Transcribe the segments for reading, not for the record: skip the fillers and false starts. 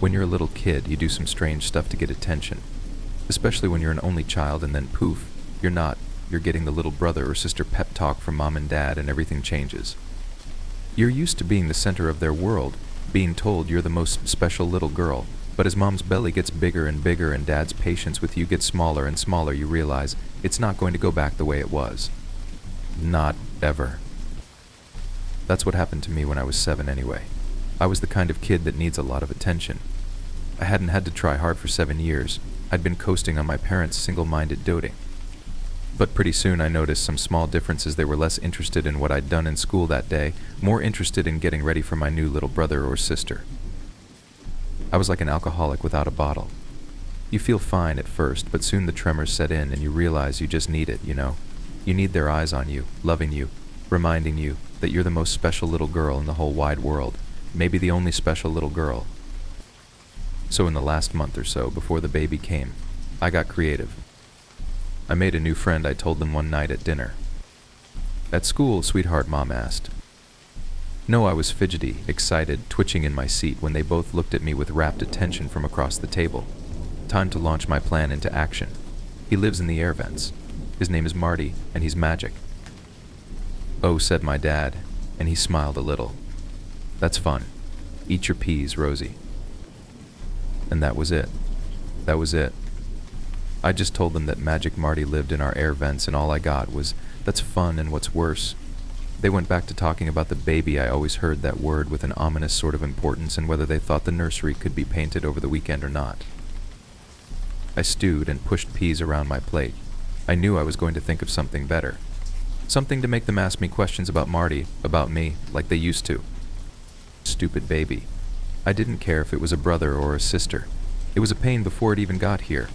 When you're a little kid, you do some strange stuff to get attention. Especially when you're an only child and then poof, you're not. You're getting the little brother or sister pep talk from mom and dad and everything changes. You're used to being the center of their world, being told you're the most special little girl, but as mom's belly gets bigger and bigger and dad's patience with you gets smaller and smaller, you realize it's not going to go back the way it was. Not ever. That's what happened to me when I was 7 anyway. I was the kind of kid that needs a lot of attention. I hadn't had to try hard for 7 years. I'd been coasting on my parents' single-minded doting. But pretty soon I noticed some small differences. They were less interested in what I'd done in school that day, more interested in getting ready for my new little brother or sister. I was like an alcoholic without a bottle. You feel fine at first, but soon the tremors set in and you realize you just need it, you know? You need their eyes on you, loving you, reminding you that you're the most special little girl in the whole wide world, maybe the only special little girl. So in the last month or so, before the baby came, I got creative. I made a new friend. I told them one night at dinner. "At school, sweetheart?" Mom asked. No, I was fidgety, excited, twitching in my seat when they both looked at me with rapt attention from across the table. Time to launch my plan into action. He lives in the air vents. His name is Marty, and he's magic. "Oh," said my dad, and he smiled a little. "That's fun. Eat your peas, Rosie." And that was it. That was it. I just told them that Magic Marty lived in our air vents, and all I got was, "That's fun, and what's worse?" They went back to talking about the baby. I always heard that word with an ominous sort of importance, and whether they thought the nursery could be painted over the weekend or not. I stewed and pushed peas around my plate. I knew I was going to think of something better. Something to make them ask me questions about Marty, about me, like they used to. Stupid baby. I didn't care if it was a brother or a sister. It was a pain before it even got here.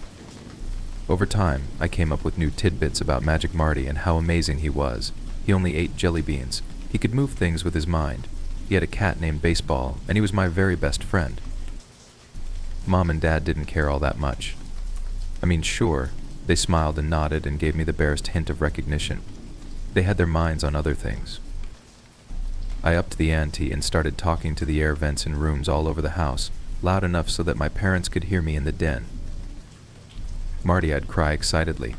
Over time, I came up with new tidbits about Magic Marty and how amazing he was. He only ate jelly beans. He could move things with his mind. He had a cat named Baseball, and he was my very best friend. Mom and Dad didn't care all that much. I mean, sure, they smiled and nodded and gave me the barest hint of recognition. They had their minds on other things. I upped the ante and started talking to the air vents in rooms all over the house, loud enough so that my parents could hear me in the den. "Marty," I'd cry excitedly,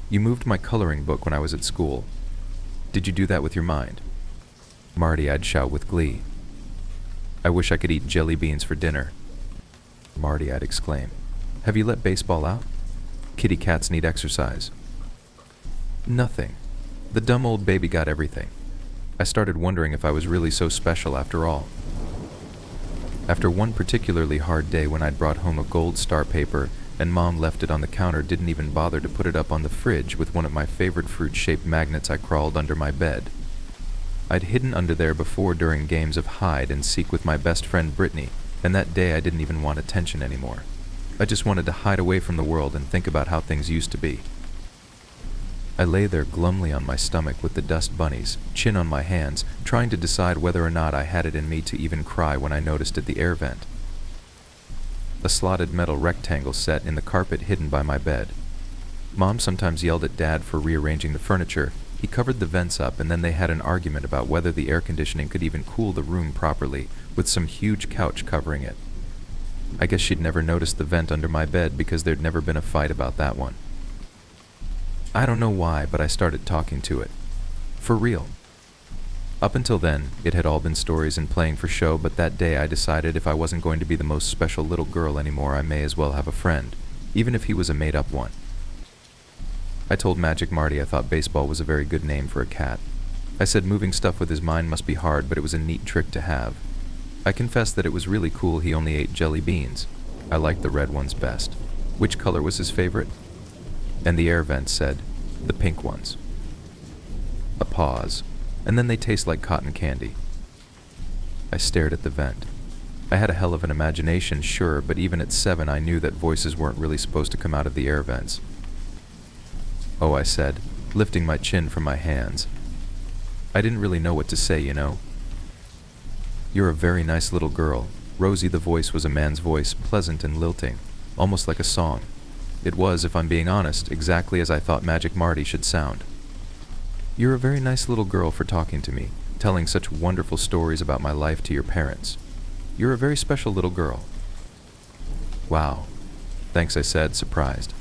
"you moved my coloring book when I was at school. Did you do that with your mind?" "Marty," I'd shout with glee, "I wish I could eat jelly beans for dinner." "Marty," I'd exclaim, "have you let Baseball out? Kitty cats need exercise." Nothing. The dumb old baby got everything. I started wondering if I was really so special after all. After one particularly hard day when I'd brought home a gold star paper and Mom left it on the counter, didn't even bother to put it up on the fridge with one of my favorite fruit-shaped magnets, I crawled under my bed. I'd hidden under there before during games of hide and seek with my best friend Brittany, and that day I didn't even want attention anymore. I just wanted to hide away from the world and think about how things used to be. I lay there glumly on my stomach with the dust bunnies, chin on my hands, trying to decide whether or not I had it in me to even cry when I noticed at the air vent. A slotted metal rectangle set in the carpet hidden by my bed. Mom sometimes yelled at Dad for rearranging the furniture. He covered the vents up, and then they had an argument about whether the air conditioning could even cool the room properly, with some huge couch covering it. I guess she'd never noticed the vent under my bed because there'd never been a fight about that one. I don't know why, but I started talking to it. For real. Up until then, it had all been stories and playing for show, but that day I decided if I wasn't going to be the most special little girl anymore, I may as well have a friend, even if he was a made-up one. I told Magic Marty I thought Baseball was a very good name for a cat. I said moving stuff with his mind must be hard, but it was a neat trick to have. I confessed that it was really cool he only ate jelly beans. I liked the red ones best. Which color was his favorite? And the air vent said, "The pink ones." A pause, and then "They taste like cotton candy." I stared at the vent. I had a hell of an imagination, sure, but even at 7 I knew that voices weren't really supposed to come out of the air vents. "Oh," I said, lifting my chin from my hands. I didn't really know what to say, you know. "You're a very nice little girl." Rosie, the voice, was a man's voice, pleasant and lilting, almost like a song. It was, if I'm being honest, exactly as I thought Magic Marty should sound. "You're a very nice little girl for talking to me, telling such wonderful stories about my life to your parents. You're a very special little girl." Wow. Thanks, I said, surprised.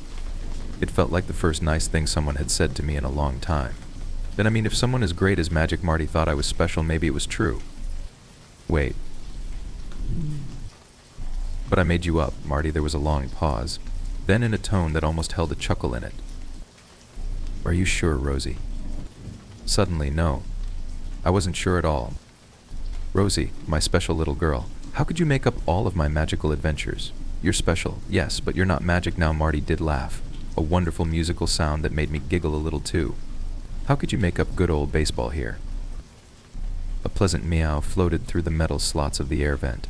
It felt like the first nice thing someone had said to me in a long time. Then I mean, if someone as great as Magic Marty thought I was special, maybe it was true. Wait. But I made you up, Marty. There was a long pause. Then in a tone that almost held a chuckle in it. Are you sure, Rosie? Suddenly, no. I wasn't sure at all. Rosie, my special little girl, how could you make up all of my magical adventures? You're special, yes, but you're not magic now. Marty did laugh, a wonderful musical sound that made me giggle a little too. How could you make up good old baseball here? A pleasant meow floated through the metal slots of the air vent.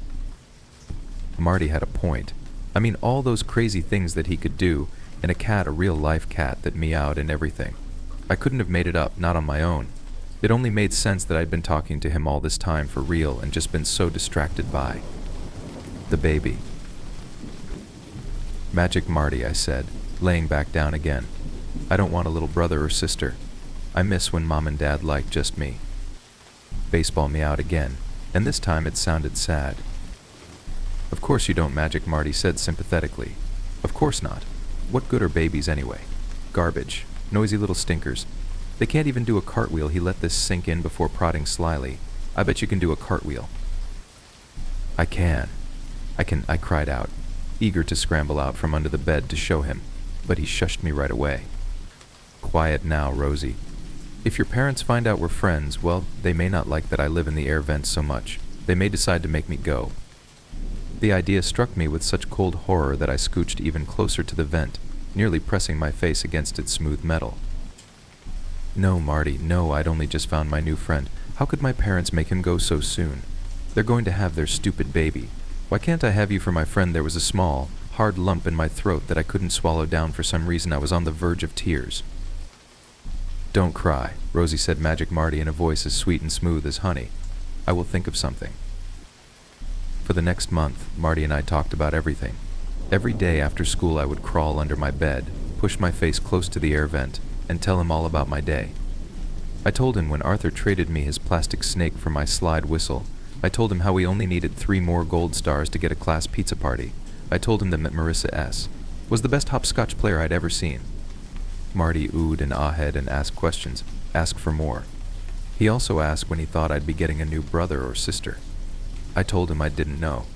Marty had a point. I mean, all those crazy things that he could do, and a cat, a real-life cat that meowed and everything. I couldn't have made it up, not on my own. It only made sense that I'd been talking to him all this time for real and just been so distracted by the baby. Magic Marty, I said, laying back down again. I don't want a little brother or sister. I miss when Mom and Dad liked just me. Baseball meowed again, and this time it sounded sad. Of course you don't, Magic Marty said sympathetically. Of course not. What good are babies anyway? Garbage. Noisy little stinkers. They can't even do a cartwheel. He let this sink in before prodding slyly. I bet you can do a cartwheel. I can, I cried out, eager to scramble out from under the bed to show him, but he shushed me right away. Quiet now, Rosie. If your parents find out we're friends, well, they may not like that I live in the air vents so much. They may decide to make me go. The idea struck me with such cold horror that I scooched even closer to the vent, nearly pressing my face against its smooth metal. No, Marty, no, I'd only just found my new friend. How could my parents make him go so soon? They're going to have their stupid baby. Why can't I have you for my friend? There was a small, hard lump in my throat that I couldn't swallow down for some reason. I was on the verge of tears. Don't cry, Rosie said, Magic Marty in a voice as sweet and smooth as honey. I will think of something. For the next month, Marty and I talked about everything. Every day after school I would crawl under my bed, push my face close to the air vent, and tell him all about my day. I told him when Arthur traded me his plastic snake for my slide whistle. I told him how we only needed 3 more gold stars to get a class pizza party. I told him that Marissa S. was the best hopscotch player I'd ever seen. Marty oohed and ahed and asked questions, asked for more. He also asked when he thought I'd be getting a new brother or sister. I told him I didn't know.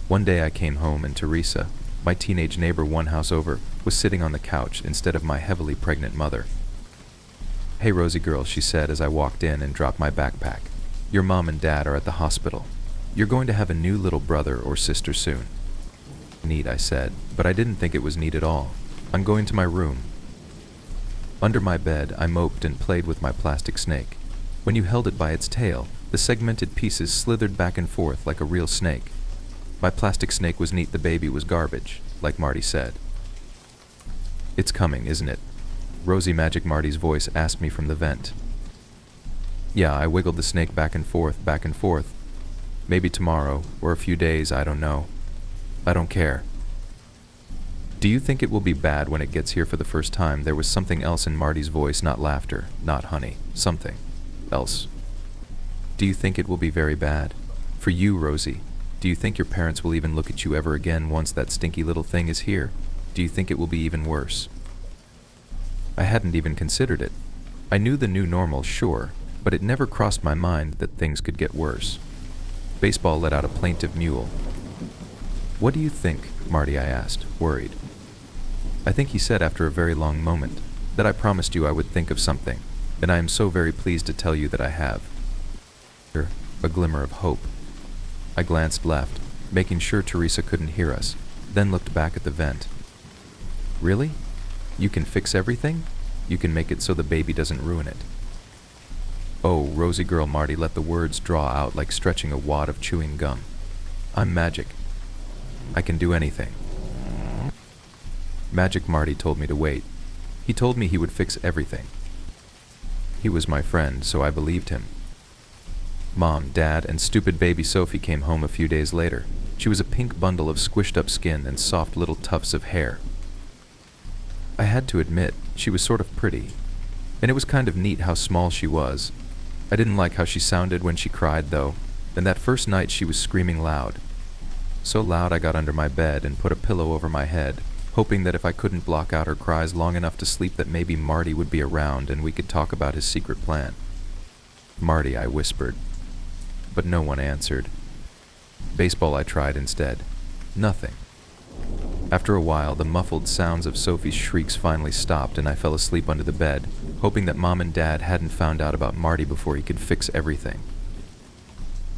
One day I came home and Teresa, my teenage neighbor 1 house over, was sitting on the couch instead of my heavily pregnant mother. Hey Rosie girl, she said as I walked in and dropped my backpack. Your mom and dad are at the hospital. You're going to have a new little brother or sister soon. Neat, I said, but I didn't think it was neat at all. I'm going to my room. Under my bed, I moped and played with my plastic snake. When you held it by its tail, the segmented pieces slithered back and forth like a real snake. My plastic snake was neat, the baby was garbage, like Marty said. It's coming, isn't it? Rosie Magic Marty's voice asked me from the vent. Yeah, I wiggled the snake back and forth, back and forth. Maybe tomorrow, or a few days, I don't know. I don't care. Do you think it will be bad when it gets here for the first time? There was something else in Marty's voice, not laughter, not honey, something else. Do you think it will be very bad? For you, Rosie. Do you think your parents will even look at you ever again once that stinky little thing is here? Do you think it will be even worse? I hadn't even considered it. I knew the new normal, sure, but it never crossed my mind that things could get worse. Baseball let out a plaintive mewl. What do you think, Marty? I asked, worried. I think he said after a very long moment that I promised you I would think of something, and I am so very pleased to tell you that I have. A glimmer of hope. I glanced left, making sure Teresa couldn't hear us, then looked back at the vent. Really? You can fix everything? You can make it so the baby doesn't ruin it. Oh, Rosie girl, Marty let the words draw out like stretching a wad of chewing gum. I'm magic. I can do anything. Magic Marty told me to wait. He told me he would fix everything. He was my friend, so I believed him. Mom, Dad, and stupid baby Sophie came home a few days later. She was a pink bundle of squished up skin and soft little tufts of hair. I had to admit, she was sort of pretty, and it was kind of neat how small she was. I didn't like how she sounded when she cried, though, and that first night she was screaming loud. so loud I got under my bed and put a pillow over my head, hoping that if I couldn't block out her cries long enough to sleep that maybe Marty would be around and we could talk about his secret plan. "Marty," I whispered. But no one answered. Baseball I tried instead. Nothing. After a while, the muffled sounds of Sophie's shrieks finally stopped and I fell asleep under the bed, hoping that Mom and Dad hadn't found out about Marty before he could fix everything.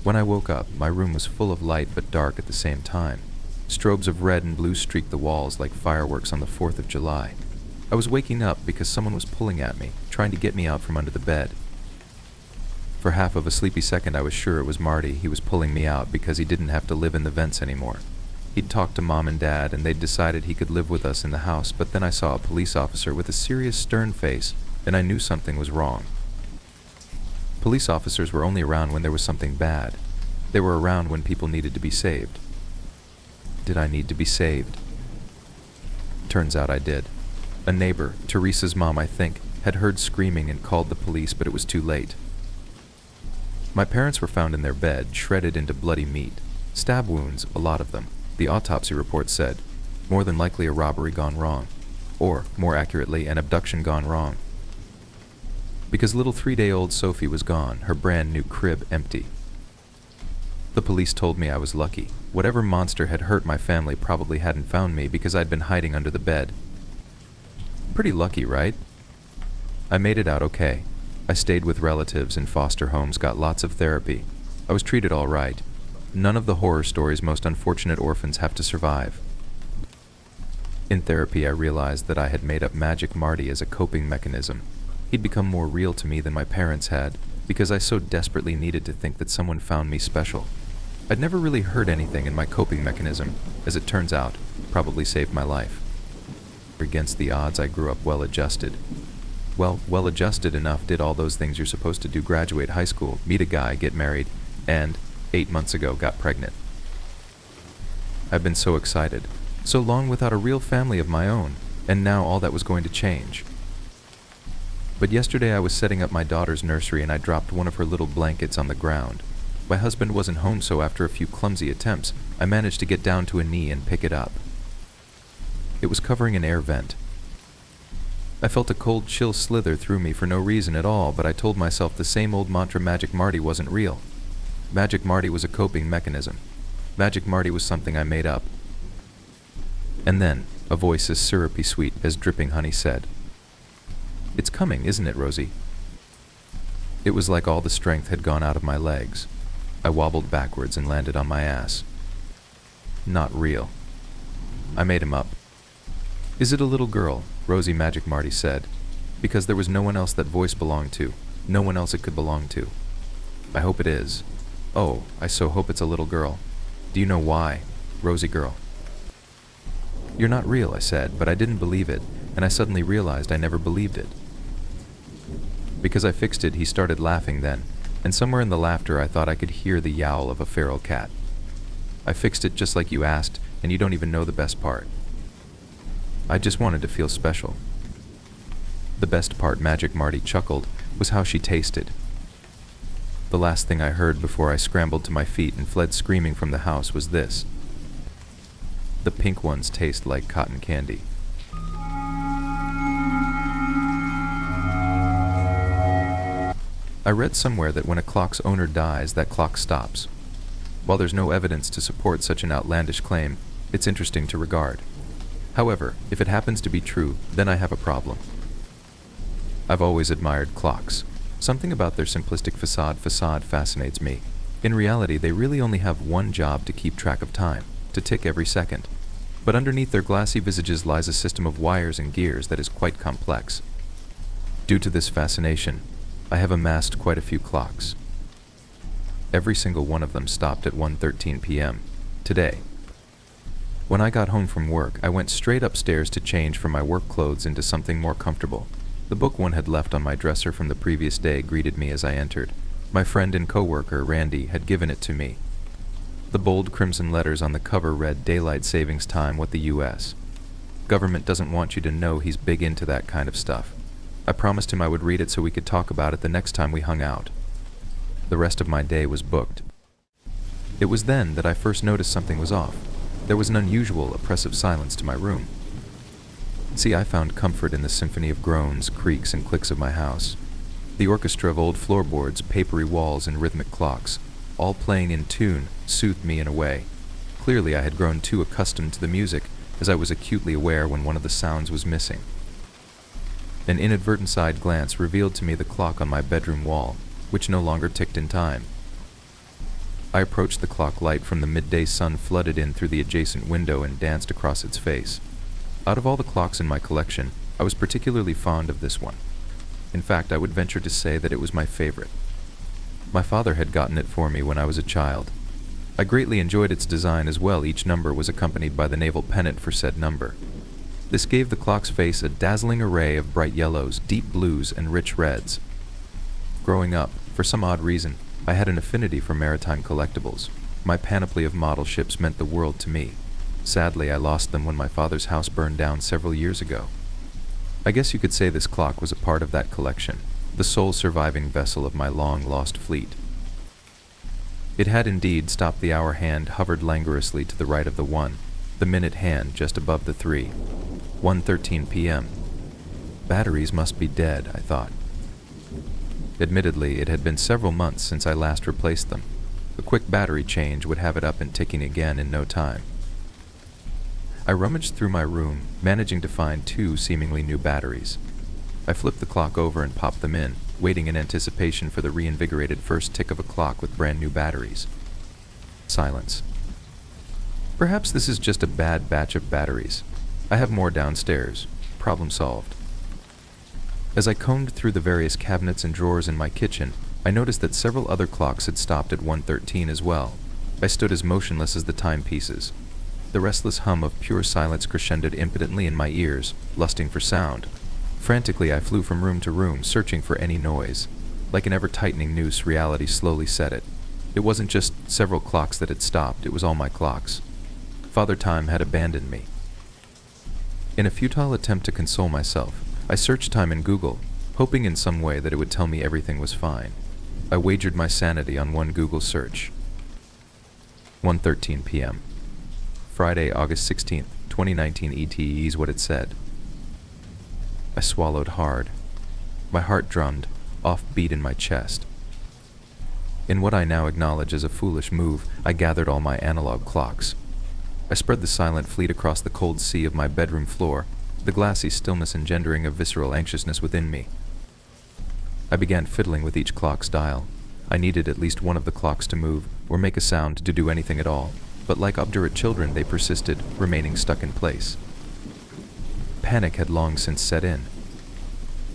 When I woke up, my room was full of light but dark at the same time. Strobes of red and blue streaked the walls like fireworks on the 4th of July. I was waking up because someone was pulling at me, trying to get me out from under the bed. For half of a sleepy second I was sure it was Marty. He was pulling me out because he didn't have to live in the vents anymore. He'd talked to Mom and Dad and they'd decided he could live with us in the house, but then I saw a police officer with a serious, stern face and I knew something was wrong. Police officers were only around when there was something bad. They were around when people needed to be saved. Did I need to be saved? Turns out I did. A neighbor, Teresa's mom I think, had heard screaming and called the police, but it was too late. My parents were found in their bed, shredded into bloody meat. Stab wounds, a lot of them. The autopsy report said, more than likely a robbery gone wrong. Or, more accurately, an abduction gone wrong. Because little 3-day-old Sophie was gone, her brand new crib empty. The police told me I was lucky. Whatever monster had hurt my family probably hadn't found me because I'd been hiding under the bed. Pretty lucky, right? I made it out okay. I stayed with relatives in foster homes, got lots of therapy. I was treated all right. None of the horror stories most unfortunate orphans have to survive. In therapy, I realized that I had made up Magic Marty as a coping mechanism. He'd become more real to me than my parents had, because I so desperately needed to think that someone found me special. I'd never really heard anything, and my coping mechanism, as it turns out, probably saved my life. Against the odds, I grew up well-adjusted. Well-adjusted enough, did all those things you're supposed to do, graduate high school, meet a guy, get married, and 8 months ago got pregnant. I've been so excited, so long without a real family of my own, and now all that was going to change. But yesterday I was setting up my daughter's nursery and I dropped one of her little blankets on the ground. My husband wasn't home, so after a few clumsy attempts, I managed to get down to a knee and pick it up. It was covering an air vent. I felt a cold chill slither through me for no reason at all, but I told myself the same old mantra: Magic Marty wasn't real. Magic Marty was a coping mechanism. Magic Marty was something I made up. And then, a voice as syrupy sweet as dripping honey said, "It's coming, isn't it, Rosie?" It was like all the strength had gone out of my legs. I wobbled backwards and landed on my ass. Not real. I made him up. "Is it a little girl?" Rosie Magic Marty said, because there was no one else that voice belonged to, no one else it could belong to. I hope it is. Oh, I so hope it's a little girl. Do you know why, Rosie girl? "You're not real," I said, but I didn't believe it, and I suddenly realized I never believed it. Because I fixed it, he started laughing then, and somewhere in the laughter I thought I could hear the yowl of a feral cat. I fixed it just like you asked, and you don't even know the best part. I just wanted to feel special. The best part, Magic Marty chuckled, was how she tasted. The last thing I heard before I scrambled to my feet and fled screaming from the house was this: "The pink ones taste like cotton candy." I read somewhere that when a clock's owner dies, that clock stops. While there's no evidence to support such an outlandish claim, it's interesting to regard. However, if it happens to be true, then I have a problem. I've always admired clocks. Something about their simplistic facade fascinates me. In reality, they really only have one job: to keep track of time, to tick every second. But underneath their glassy visages lies a system of wires and gears that is quite complex. Due to this fascination, I have amassed quite a few clocks. Every single one of them stopped at 1:13 p.m. today. When I got home from work, I went straight upstairs to change from my work clothes into something more comfortable. The book one had left on my dresser from the previous day greeted me as I entered. My friend and co-worker, Randy, had given it to me. The bold crimson letters on the cover read "Daylight Savings Time, what the U.S. Government doesn't want you to know he's big into that kind of stuff." I promised him I would read it so we could talk about it the next time we hung out. The rest of my day was booked. It was then that I first noticed something was off. There was an unusual, oppressive silence to my room. See, I found comfort in the symphony of groans, creaks, and clicks of my house. The orchestra of old floorboards, papery walls, and rhythmic clocks, all playing in tune, soothed me in a way. Clearly, I had grown too accustomed to the music, as I was acutely aware when one of the sounds was missing. An inadvertent side glance revealed to me the clock on my bedroom wall, which no longer ticked in time. I approached the clock. Light from the midday sun flooded in through the adjacent window and danced across its face. Out of all the clocks in my collection, I was particularly fond of this one. In fact, I would venture to say that it was my favorite. My father had gotten it for me when I was a child. I greatly enjoyed its design as well. Each number was accompanied by the naval pennant for said number. This gave the clock's face a dazzling array of bright yellows, deep blues, and rich reds. Growing up, for some odd reason, I had an affinity for maritime collectibles. My panoply of model ships meant the world to me. Sadly, I lost them when my father's house burned down several years ago. I guess you could say this clock was a part of that collection, the sole surviving vessel of my long-lost fleet. It had indeed stopped. The hour hand hovered languorously to the right of the 1, the minute hand just above the 3. 1:13 p.m. Batteries must be dead, I thought. Admittedly, it had been several months since I last replaced them. A quick battery change would have it up and ticking again in no time. I rummaged through my room, managing to find 2 seemingly new batteries. I flipped the clock over and popped them in, waiting in anticipation for the reinvigorated first tick of a clock with brand new batteries. Silence. Perhaps this is just a bad batch of batteries. I have more downstairs. Problem solved. As I combed through the various cabinets and drawers in my kitchen, I noticed that several other clocks had stopped at 1:13 as well. I stood as motionless as the timepieces. The restless hum of pure silence crescendoed impotently in my ears, lusting for sound. Frantically, I flew from room to room, searching for any noise. Like an ever-tightening noose, reality slowly set it. It wasn't just several clocks that had stopped, it was all my clocks. Father Time had abandoned me. In a futile attempt to console myself, I searched time in Google, hoping in some way that it would tell me everything was fine. I wagered my sanity on one Google search. 1:13 p.m. Friday, August 16th, 2019 ETE is what it said. I swallowed hard. My heart drummed, off-beat in my chest. In what I now acknowledge as a foolish move, I gathered all my analog clocks. I spread the silent fleet across the cold sea of my bedroom floor, the glassy stillness engendering a visceral anxiousness within me. I began fiddling with each clock's dial. I needed at least one of the clocks to move, or make a sound to do anything at all, but like obdurate children they persisted, remaining stuck in place. Panic had long since set in.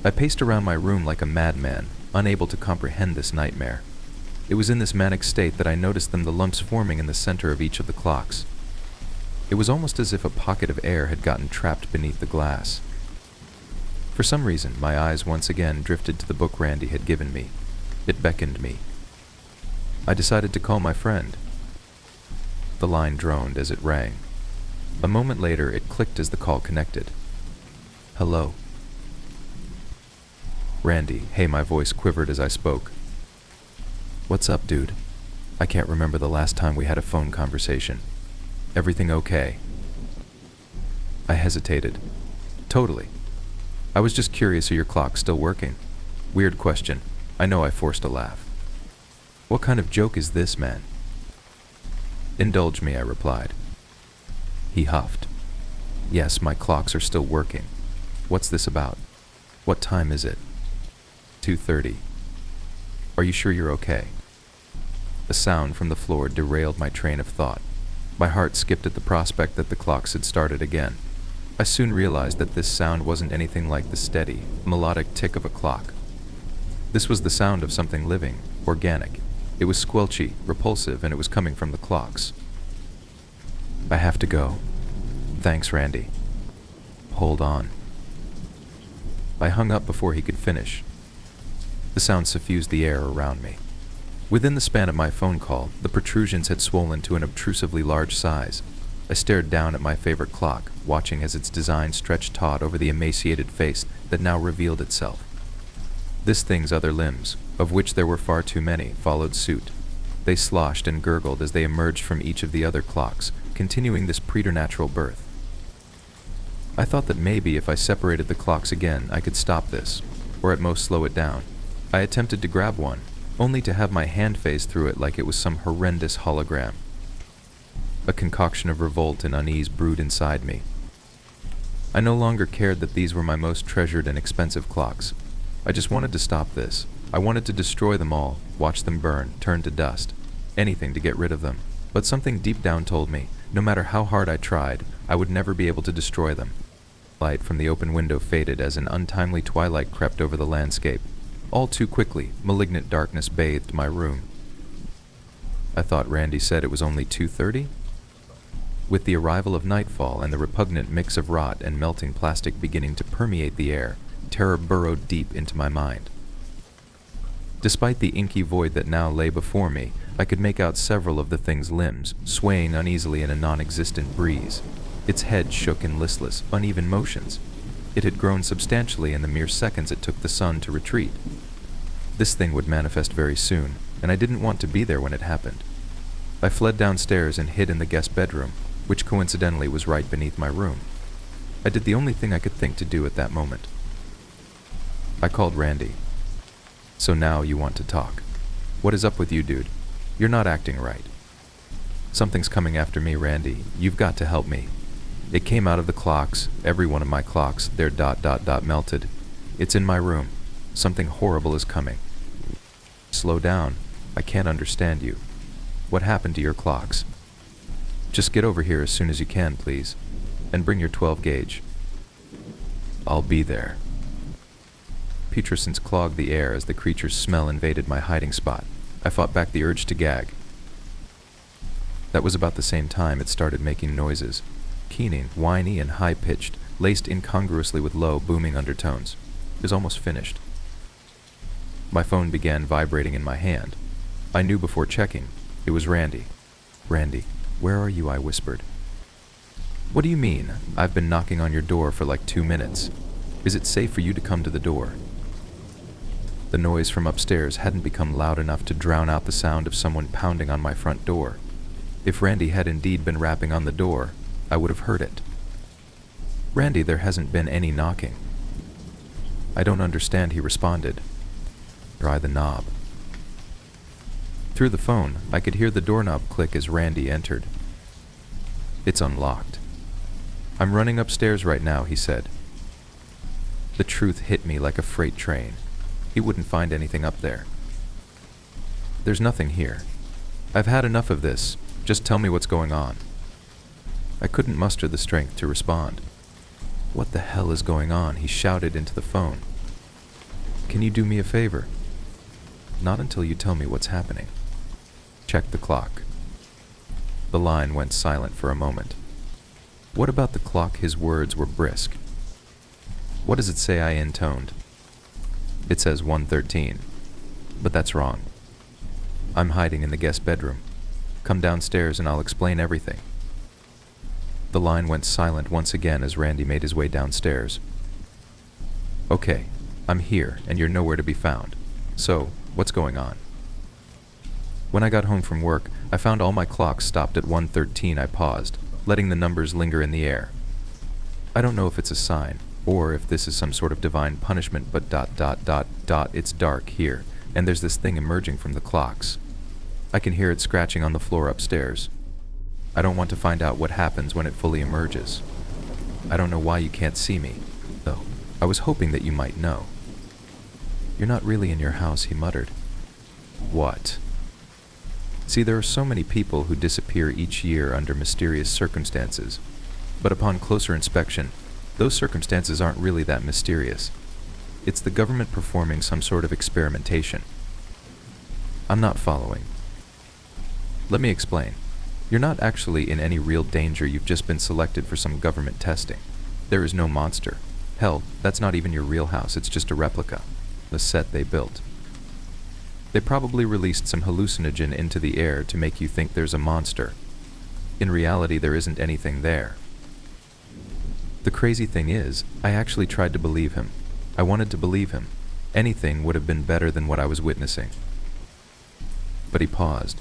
I paced around my room like a madman, unable to comprehend this nightmare. It was in this manic state that I noticed the lumps forming in the center of each of the clocks. It was almost as if a pocket of air had gotten trapped beneath the glass. For some reason, my eyes once again drifted to the book Randy had given me. It beckoned me. I decided to call my friend. The line droned as it rang. A moment later, it clicked as the call connected. Hello. Randy. Hey, my voice quivered as I spoke. What's up, dude? I can't remember the last time we had a phone conversation. Everything okay? I hesitated. Totally. I was just curious, are your clocks still working? Weird question. I know I forced a laugh. What kind of joke is this, man? Indulge me, I replied. He huffed. Yes, my clocks are still working. What's this about? What time is it? 2:30. Are you sure you're okay? A sound from the floor derailed my train of thought. My heart skipped at the prospect that the clocks had started again. I soon realized that this sound wasn't anything like the steady, melodic tick of a clock. This was the sound of something living, organic. It was squelchy, repulsive, and it was coming from the clocks. I have to go. Thanks, Randy. Hold on. I hung up before he could finish. The sound suffused the air around me. Within the span of my phone call, the protrusions had swollen to an obtrusively large size. I stared down at my favorite clock, watching as its design stretched taut over the emaciated face that now revealed itself. This thing's other limbs, of which there were far too many, followed suit. They sloshed and gurgled as they emerged from each of the other clocks, continuing this preternatural birth. I thought that maybe if I separated the clocks again, I could stop this, or at most slow it down. I attempted to grab one, only to have my hand phase through it like it was some horrendous hologram. A concoction of revolt and unease brewed inside me. I no longer cared that these were my most treasured and expensive clocks. I just wanted to stop this. I wanted to destroy them all, watch them burn, turn to dust, anything to get rid of them. But something deep down told me, no matter how hard I tried, I would never be able to destroy them. Light from the open window faded as an untimely twilight crept over the landscape. All too quickly, malignant darkness bathed my room. I thought Randy said it was only 2:30? With the arrival of nightfall and the repugnant mix of rot and melting plastic beginning to permeate the air, terror burrowed deep into my mind. Despite the inky void that now lay before me, I could make out several of the thing's limbs, swaying uneasily in a non-existent breeze. Its head shook in listless, uneven motions. It had grown substantially in the mere seconds it took the sun to retreat. This thing would manifest very soon, and I didn't want to be there when it happened. I fled downstairs and hid in the guest bedroom, which coincidentally was right beneath my room. I did the only thing I could think to do at that moment. I called Randy. So now you want to talk. What is up with you, dude? You're not acting right. Something's coming after me, Randy. You've got to help me. It came out of the clocks, every one of my clocks, they're ... melted. It's in my room. Something horrible is coming. Slow down. I can't understand you. What happened to your clocks? Just get over here as soon as you can, please. And bring your 12 gauge. I'll be there. Putrescence clogged the air as the creature's smell invaded my hiding spot. I fought back the urge to gag. That was about the same time it started making noises. Keening, whiny, and high-pitched, laced incongruously with low, booming undertones. It was almost finished. My phone began vibrating in my hand. I knew before checking. It was Randy. Randy, where are you? I whispered. What do you mean? I've been knocking on your door for like 2 minutes. Is it safe for you to come to the door? The noise from upstairs hadn't become loud enough to drown out the sound of someone pounding on my front door. If Randy had indeed been rapping on the door, I would have heard it. Randy, there hasn't been any knocking. I don't understand, he responded. Try the knob. Through the phone, I could hear the doorknob click as Randy entered. It's unlocked. I'm running upstairs right now, he said. The truth hit me like a freight train. He wouldn't find anything up there. There's nothing here. I've had enough of this. Just tell me what's going on. I couldn't muster the strength to respond. What the hell is going on? He shouted into the phone. Can you do me a favor? Not until you tell me what's happening. Check the clock. The line went silent for a moment. What about the clock? His words were brisk. What does it say? I intoned. It says 1:13. But that's wrong. I'm hiding in the guest bedroom. Come downstairs and I'll explain everything. The line went silent once again as Randy made his way downstairs. Okay, I'm here and you're nowhere to be found. So, what's going on? When I got home from work, I found all my clocks stopped at 1:13. I paused, letting the numbers linger in the air. I don't know if it's a sign, or if this is some sort of divine punishment, but ... it's dark here, and there's this thing emerging from the clocks. I can hear it scratching on the floor upstairs. I don't want to find out what happens when it fully emerges. I don't know why you can't see me, though. I was hoping that you might know. You're not really in your house, he muttered. What? See, there are so many people who disappear each year under mysterious circumstances, but upon closer inspection, those circumstances aren't really that mysterious. It's the government performing some sort of experimentation. I'm not following. Let me explain. You're not actually in any real danger. You've just been selected for some government testing. There is no monster. Hell, that's not even your real house. It's just a replica. The set they built. They probably released some hallucinogen into the air to make you think there's a monster. In reality, there isn't anything there. The crazy thing is, I actually tried to believe him. I wanted to believe him. Anything would have been better than what I was witnessing. But he paused.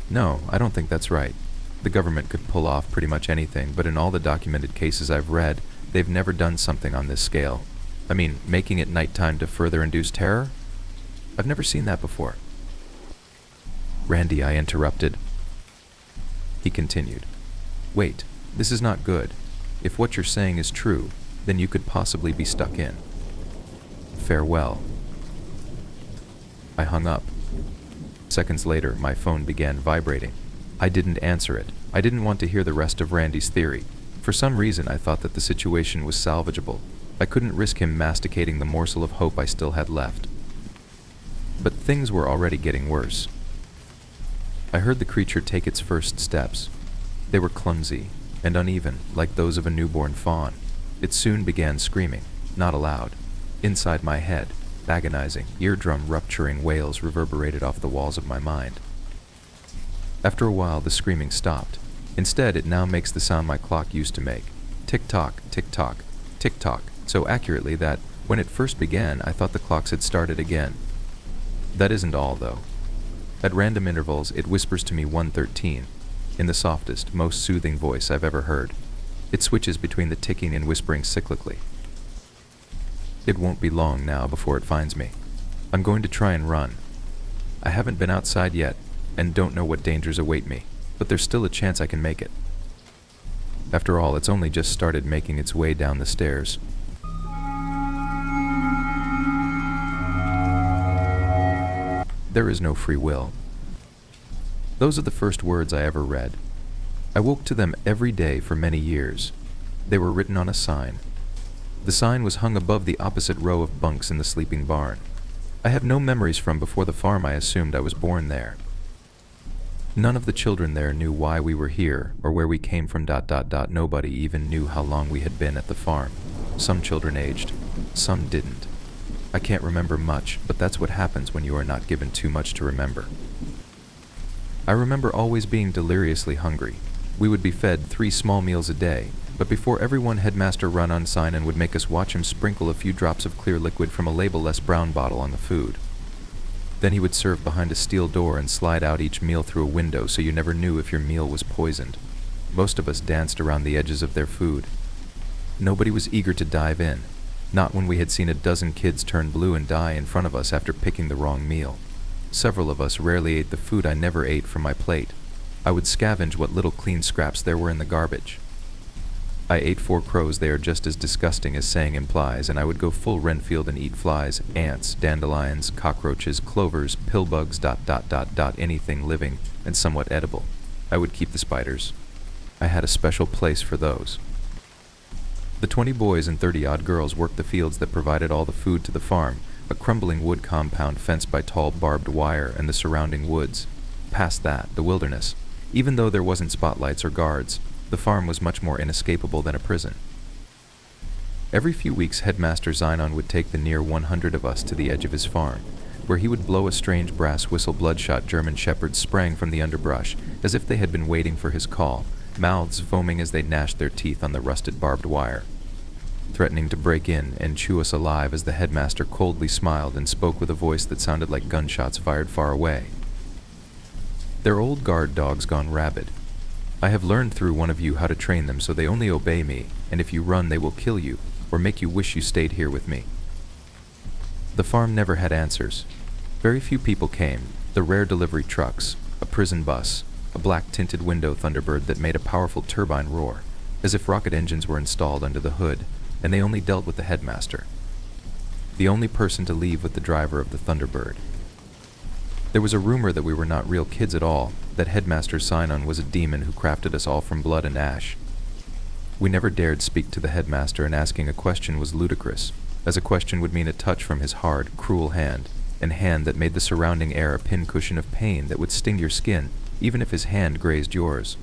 No, I don't think that's right. The government could pull off pretty much anything, but in all the documented cases I've read, they've never done something on this scale. I mean, making it nighttime to further induce terror? I've never seen that before. Randy, I interrupted. He continued. Wait, this is not good. If what you're saying is true, then you could possibly be stuck in. Farewell. I hung up. Seconds later, my phone began vibrating. I didn't answer it. I didn't want to hear the rest of Randy's theory. For some reason, I thought that the situation was salvageable. I couldn't risk him masticating the morsel of hope I still had left. But things were already getting worse. I heard the creature take its first steps. They were clumsy and uneven, like those of a newborn fawn. It soon began screaming, not aloud. Inside my head, agonizing, eardrum-rupturing wails reverberated off the walls of my mind. After a while, the screaming stopped. Instead, it now makes the sound my clock used to make. Tick-tock, tick-tock, tick-tock, so accurately that, when it first began, I thought the clocks had started again. That isn't all, though. At random intervals, it whispers to me 1:13, in the softest, most soothing voice I've ever heard. It switches between the ticking and whispering cyclically. It won't be long now before it finds me. I'm going to try and run. I haven't been outside yet, and don't know what dangers await me, but there's still a chance I can make it. After all, it's only just started making its way down the stairs. There is no free will. Those are the first words I ever read. I woke to them every day for many years. They were written on a sign. The sign was hung above the opposite row of bunks in the sleeping barn. I have no memories from before the farm. I assumed I was born there. None of the children there knew why we were here or where we came from. Nobody even knew how long we had been at the farm. Some children aged, some didn't. I can't remember much, but that's what happens when you are not given too much to remember. I remember always being deliriously hungry. We would be fed 3 small meals a day, but before everyone, Headmaster run on sign and would make us watch him sprinkle a few drops of clear liquid from a label-less brown bottle on the food. Then he would serve behind a steel door and slide out each meal through a window so you never knew if your meal was poisoned. Most of us danced around the edges of their food. Nobody was eager to dive in, not when we had seen a dozen kids turn blue and die in front of us after picking the wrong meal. Several of us rarely ate the food I never ate from my plate. I would scavenge what little clean scraps there were in the garbage. I ate 4 crows. They are just as disgusting as saying implies, and I would go full Renfield and eat flies, ants, dandelions, cockroaches, clovers, pillbugs, anything living and somewhat edible. I would keep the spiders. I had a special place for those. The 20 boys and 30-odd girls worked the fields that provided all the food to the farm, a crumbling wood compound fenced by tall barbed wire and the surrounding woods. Past that, the wilderness. Even though there wasn't spotlights or guards, the farm was much more inescapable than a prison. Every few weeks, Headmaster Zynon would take the near 100 of us to the edge of his farm, where he would blow a strange brass whistle. Bloodshot German shepherds sprang from the underbrush, as if they had been waiting for his call, mouths foaming as they gnashed their teeth on the rusted barbed wire, threatening to break in and chew us alive as the headmaster coldly smiled and spoke with a voice that sounded like gunshots fired far away. They're old guard dogs gone rabid. I have learned through one of you how to train them so they only obey me, and if you run they will kill you, or make you wish you stayed here with me. The farm never had answers. Very few people came, the rare delivery trucks, a prison bus, a black-tinted window Thunderbird that made a powerful turbine roar, as if rocket engines were installed under the hood, and they only dealt with the headmaster. The only person to leave with the driver of the Thunderbird. There was a rumor that we were not real kids at all, that Headmaster Zynon was a demon who crafted us all from blood and ash. We never dared speak to the headmaster, and asking a question was ludicrous, as a question would mean a touch from his hard, cruel hand, an hand that made the surrounding air a pincushion of pain that would sting your skin, even if his hand grazed yours.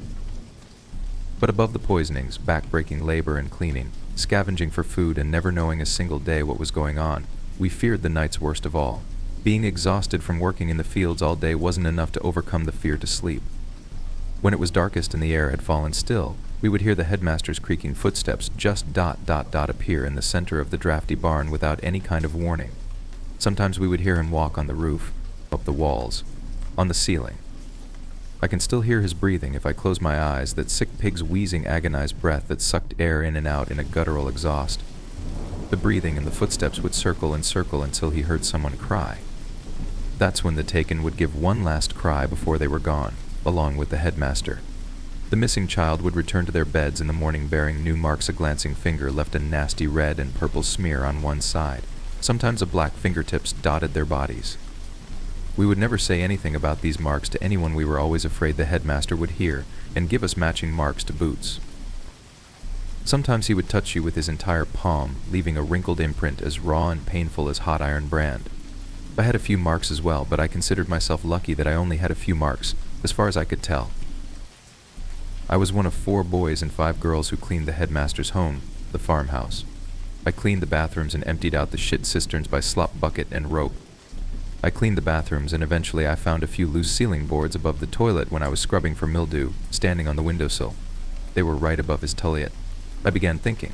But above the poisonings, back-breaking labor and cleaning, scavenging for food and never knowing a single day what was going on, we feared the night's worst of all. Being exhausted from working in the fields all day wasn't enough to overcome the fear to sleep. When it was darkest and the air had fallen still, we would hear the headmaster's creaking footsteps just appear in the center of the drafty barn without any kind of warning. Sometimes we would hear him walk on the roof, up the walls. on the ceiling. I can still hear his breathing if I close my eyes, that sick pig's wheezing, agonized breath that sucked air in and out in a guttural exhaust. The breathing and the footsteps would circle and circle until he heard someone cry. That's when the taken would give one last cry before they were gone, along with the headmaster. The missing child would return to their beds in the morning bearing new marks. A glancing finger left a nasty red and purple smear on one side. Sometimes a black fingertips dotted their bodies. We would never say anything about these marks to anyone. We were always afraid the headmaster would hear and give us matching marks to boots. Sometimes he would touch you with his entire palm, leaving a wrinkled imprint as raw and painful as hot iron brand. I had a few marks as well, but I considered myself lucky that I only had a few marks, as far as I could tell. I was one of 4 boys and 5 girls who cleaned the headmaster's home, the farmhouse. I cleaned the bathrooms and emptied out the shit cisterns by slop bucket and rope. I cleaned the bathrooms, and eventually I found a few loose ceiling boards above the toilet when I was scrubbing for mildew, standing on the windowsill. They were right above his toilet. I began thinking.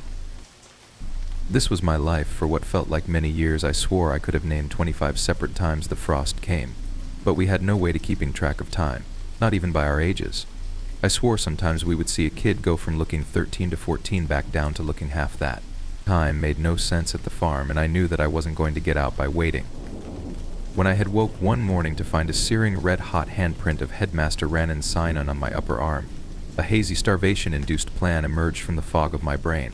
This was my life for what felt like many years. I swore I could have named 25 separate times the frost came, but we had no way to keeping track of time, not even by our ages. I swore sometimes we would see a kid go from looking 13 to 14 back down to looking half that. Time made no sense at the farm, and I knew that I wasn't going to get out by waiting. When I had woke one morning to find a searing red-hot handprint of Headmaster Rannon's sign-on my upper arm, a hazy starvation-induced plan emerged from the fog of my brain.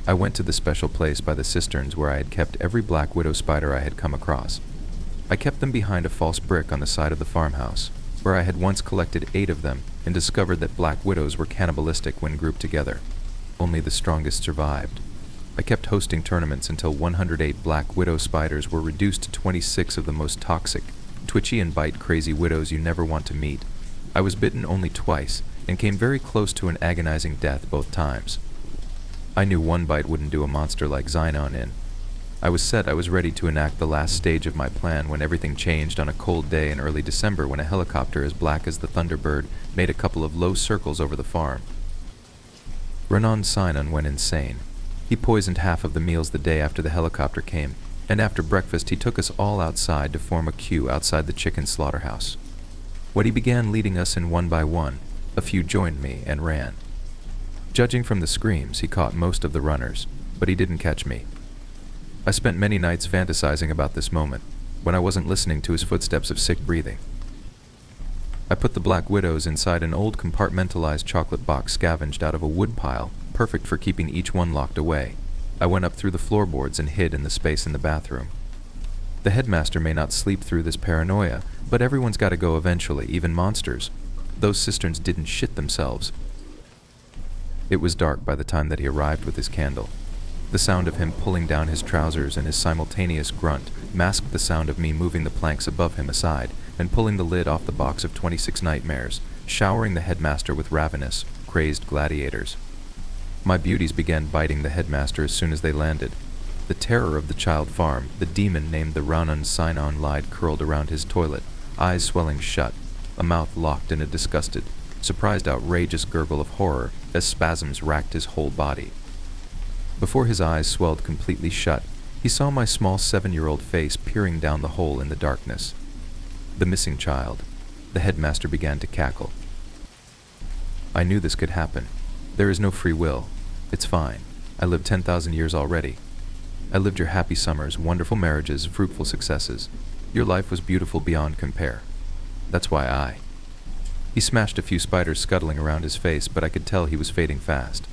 I went to the special place by the cisterns where I had kept every black widow spider I had come across. I kept them behind a false brick on the side of the farmhouse, where I had once collected 8 of them and discovered that black widows were cannibalistic when grouped together. Only the strongest survived. I kept hosting tournaments until 108 black widow spiders were reduced to 26 of the most toxic, twitchy and bite-crazy widows you never want to meet. I was bitten only twice and came very close to an agonizing death both times. I knew one bite wouldn't do a monster like Xenon in. I was ready to enact the last stage of my plan when everything changed on a cold day in early December, when a helicopter as black as the Thunderbird made a couple of low circles over the farm. Renon's Sinon went insane. He poisoned half of the meals the day after the helicopter came, and after breakfast he took us all outside to form a queue outside the chicken slaughterhouse. When he began leading us in one by one, a few joined me and ran. Judging from the screams, he caught most of the runners, but he didn't catch me. I spent many nights fantasizing about this moment, when I wasn't listening to his footsteps of sick breathing. I put the black widows inside an old compartmentalized chocolate box scavenged out of a wood pile, perfect for keeping each one locked away. I went up through the floorboards and hid in the space in the bathroom. The headmaster may not sleep through this paranoia, but everyone's got to go eventually, even monsters. Those cisterns didn't shit themselves. It was dark by the time that he arrived with his candle. The sound of him pulling down his trousers and his simultaneous grunt masked the sound of me moving the planks above him aside and pulling the lid off the box of 26 nightmares, showering the headmaster with ravenous, crazed gladiators. My beauties began biting the headmaster as soon as they landed. The terror of the child farm, the demon named the Raunan Sinon, lied curled around his toilet, eyes swelling shut, a mouth locked in a disgusted, surprised, outrageous gurgle of horror as spasms racked his whole body. Before his eyes swelled completely shut, he saw my small 7-year-old face peering down the hole in the darkness. The missing child. The headmaster began to cackle. I knew this could happen. There is no free will. It's fine. I lived 10,000 years already. I lived your happy summers, wonderful marriages, fruitful successes. Your life was beautiful beyond compare. That's why He smashed a few spiders scuttling around his face, but I could tell he was fading fast. ...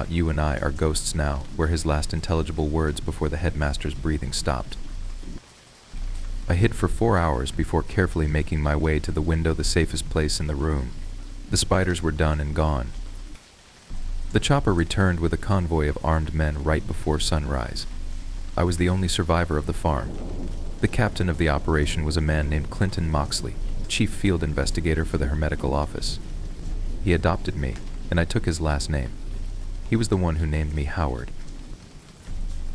You and I are ghosts now, were his last intelligible words before the headmaster's breathing stopped. I hid for 4 hours before carefully making my way to the window, the safest place in the room. The spiders were done and gone. The chopper returned with a convoy of armed men right before sunrise. I was the only survivor of the farm. The captain of the operation was a man named Clinton Moxley, chief field investigator for the Hermetical Office. He adopted me, and I took his last name. He was the one who named me Howard.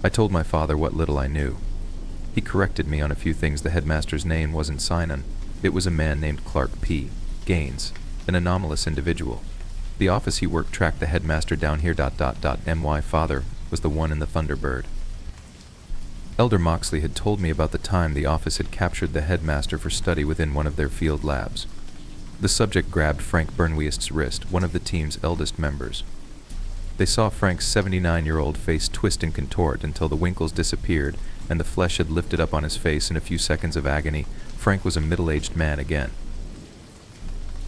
I told my father what little I knew. He corrected me on a few things. The headmaster's name wasn't Sinon. It was a man named Clark P. Gaines, an anomalous individual. The office he worked tracked the headmaster down here. My father was the one in the Thunderbird. Elder Moxley had told me about the time the office had captured the headmaster for study within one of their field labs. The subject grabbed Frank Burnweist's wrist, one of the team's eldest members. They saw Frank's 79-year-old face twist and contort until the winkles disappeared and the flesh had lifted up on his face. In a few seconds of agony, Frank was a middle-aged man again.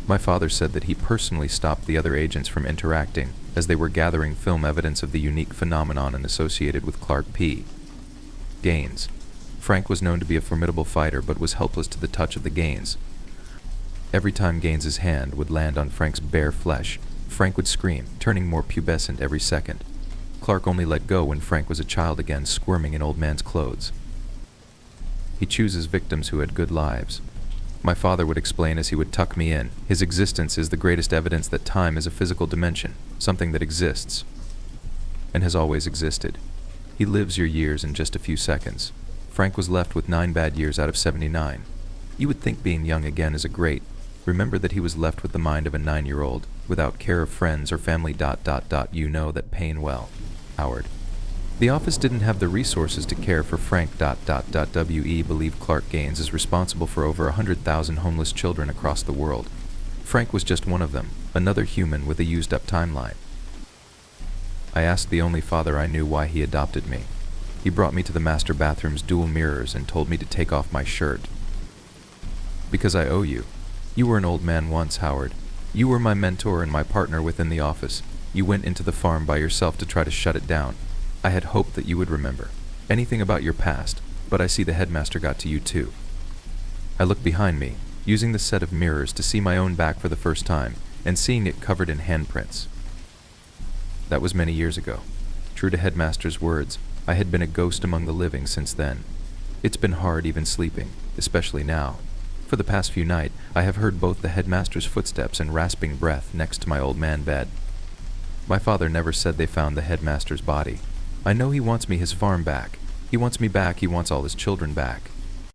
My father said that he personally stopped the other agents from interacting as they were gathering film evidence of the unique phenomenon associated with Clark P. Gaines. Frank was known to be a formidable fighter but was helpless to the touch of the Gaines. Every time Gaines's hand would land on Frank's bare flesh, Frank would scream, turning more pubescent every second. Clark only let go when Frank was a child again, squirming in old man's clothes. He chooses victims who had good lives. My father would explain as he would tuck me in. His existence is the greatest evidence that time is a physical dimension, something that exists, and has always existed. He lives your years in just a few seconds. Frank was left with 9 bad years out of 79. You would think being young again is a great. Remember that he was left with the mind of a 9-year-old, without care of friends or family. You know that pain well. Howard. The office didn't have the resources to care for Frank. We believe Clark Gaines is responsible for over 100,000 homeless children across the world. Frank was just one of them, another human with a used-up timeline. I asked the only father I knew why he adopted me. He brought me to the master bathroom's dual mirrors and told me to take off my shirt. Because I owe you. You were an old man once, Howard. You were my mentor and my partner within the office. You went into the farm by yourself to try to shut it down. I had hoped that you would remember anything about your past, but I see the headmaster got to you too. I looked behind me, using the set of mirrors to see my own back for the first time, and seeing it covered in handprints. That was many years ago. True to Headmaster's words, I had been a ghost among the living since then. It's been hard even sleeping, especially now. For the past few nights, I have heard both the Headmaster's footsteps and rasping breath next to my old man bed. My father never said they found the Headmaster's body. I know he wants me his farm back. He wants me back, he wants all his children back.